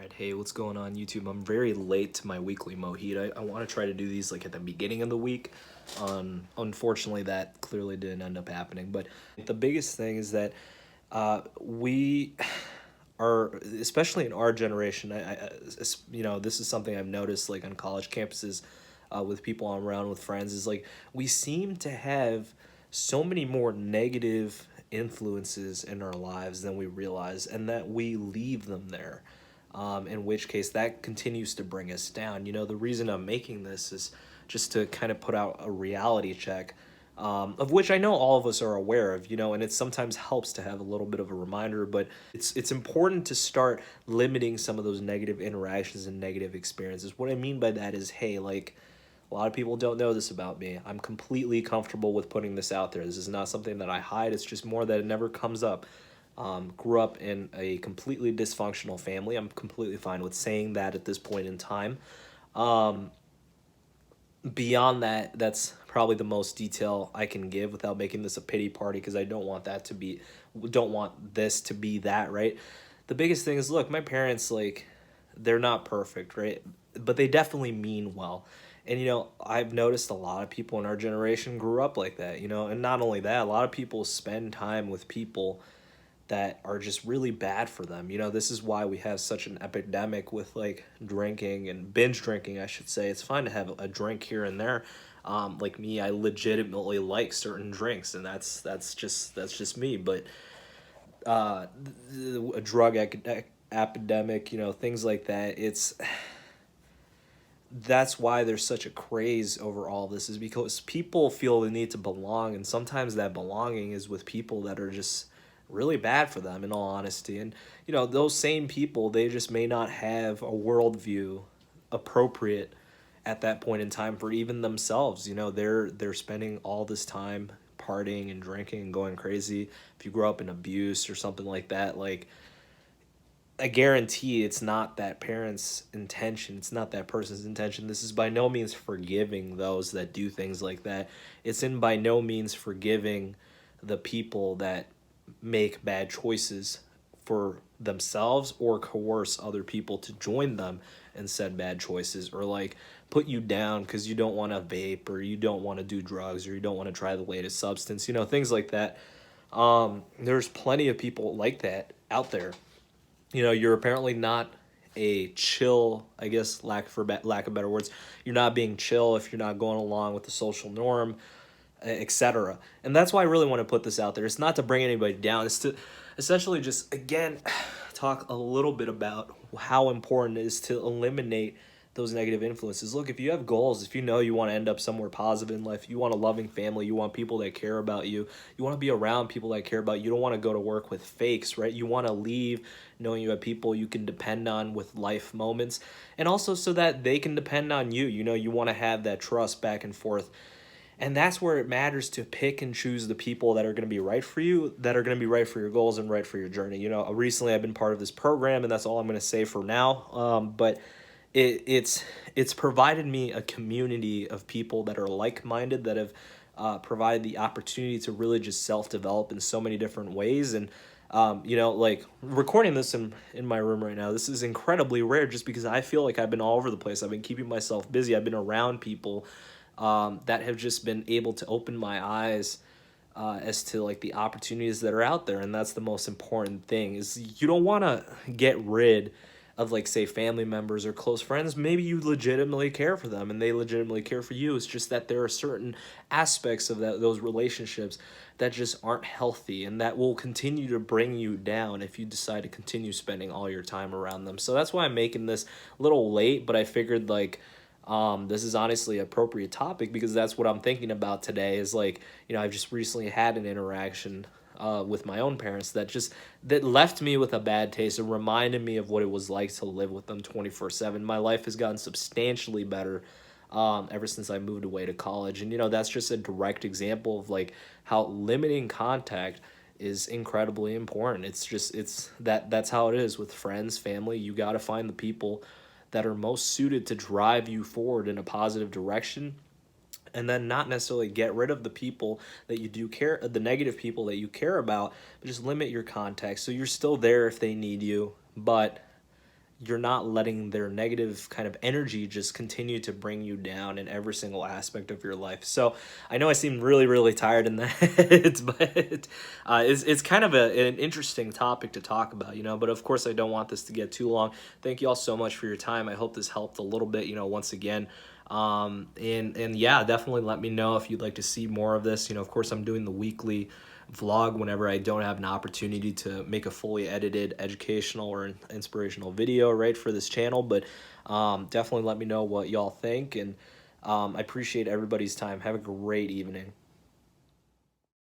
Alright, hey, what's going on YouTube? I'm very late to my weekly Mohit. I want to try to do these like at the beginning of the week. Unfortunately, that clearly didn't end up happening. But the biggest thing is that we are, especially in our generation, this is something I've noticed like on college campuses with people I'm around with friends, is like we seem to have so many more negative influences in our lives than we realize, and that we leave them there, in which case that continues to bring us down. The reason I'm making this is just to kind of put out a reality check, of which I know all of us are aware of, and it sometimes helps to have a little bit of a reminder, but it's important to start limiting some of those negative interactions and negative experiences. What I mean by that is, hey, like, a lot of people don't know this about me. I'm completely comfortable with putting this out there. This is not something that I hide. It's just more that it never comes up. Grew up in a completely dysfunctional family. I'm completely fine with saying that at this point in time. Um, Beyond that, that's probably the most detail I can give without making this a pity party, because I don't want this to be that, right? The biggest thing is, look, my parents, like, they're not perfect, right? But they definitely mean well. And, I've noticed a lot of people in our generation grew up like that, and not only that, a lot of people spend time with people that are just really bad for them. This is why we have such an epidemic with like drinking and binge drinking, I should say. It's fine to have a drink here and there. Like me, I legitimately like certain drinks, and that's just me. But a epidemic, things like that. That's why there's such a craze over all this, is because people feel the need to belong, and sometimes that belonging is with people that are just really bad for them, in all honesty. And those same people, they just may not have a worldview appropriate at that point in time for even themselves. They're spending all this time partying and drinking and going crazy. If you grow up in abuse or something like that, like, I guarantee it's not that parent's intention. It's not that person's intention. This is by no means forgiving those that do things like that. It's in by no means forgiving the people that make bad choices for themselves or coerce other people to join them in said bad choices, or like put you down because you don't want to vape, or you don't want to do drugs, or you don't want to try the latest substance, things like that. There's plenty of people like that out there. You're apparently not a chill, I guess, lack of better words. You're not being chill if you're not going along with the social norm, etc. And that's why I really want to put this out there. It's not to bring anybody down. It's to essentially just, again, talk a little bit about how important it is to eliminate those negative influences. Look, if you have goals, if you know you want to end up somewhere positive in life, you want a loving family, you want people that care about you, you want to be around people that care about you, you don't want to go to work with fakes, right? You want to leave knowing you have people you can depend on with life moments, and also so that they can depend on you. You want to have that trust back and forth. And that's where it matters to pick and choose the people that are going to be right for you, that are going to be right for your goals and right for your journey. Recently I've been part of this program, and that's all I'm going to say for now. But it's provided me a community of people that are like-minded, that have provided the opportunity to really just self-develop in so many different ways. And like recording this in my room right now, this is incredibly rare, just because I feel like I've been all over the place. I've been keeping myself busy. I've been around people that have just been able to open my eyes as to like the opportunities that are out there. And that's the most important thing, is you don't want to get rid of, like, say, family members or close friends. Maybe you legitimately care for them and they legitimately care for you. It's just that there are certain aspects of those relationships that just aren't healthy, and that will continue to bring you down if you decide to continue spending all your time around them. So that's why I'm making this a little late, but I figured, like, this is honestly an appropriate topic, because that's what I'm thinking about today. Is like, I've just recently had an interaction with my own parents that left me with a bad taste, and reminded me of what it was like to live with them 24/7. My life has gotten substantially better ever since I moved away to college, and that's just a direct example of like how limiting contact is incredibly important. That's how it is with friends, family. You got to find the people that are most suited to drive you forward in a positive direction, and then not necessarily get rid of the people that you do care, the negative people that you care about, but just limit your contact so you're still there if they need you, but you're not letting their negative kind of energy just continue to bring you down in every single aspect of your life. So I know I seem really, really tired in that, but it's kind of an interesting topic to talk about, but of course I don't want this to get too long. Thank you all so much for your time. I hope this helped a little bit, once again. And yeah, definitely let me know if you'd like to see more of this. Of course I'm doing the weekly vlog whenever I don't have an opportunity to make a fully edited educational or inspirational video right for this channel. But definitely let me know what y'all think, and I appreciate everybody's time. Have a great evening.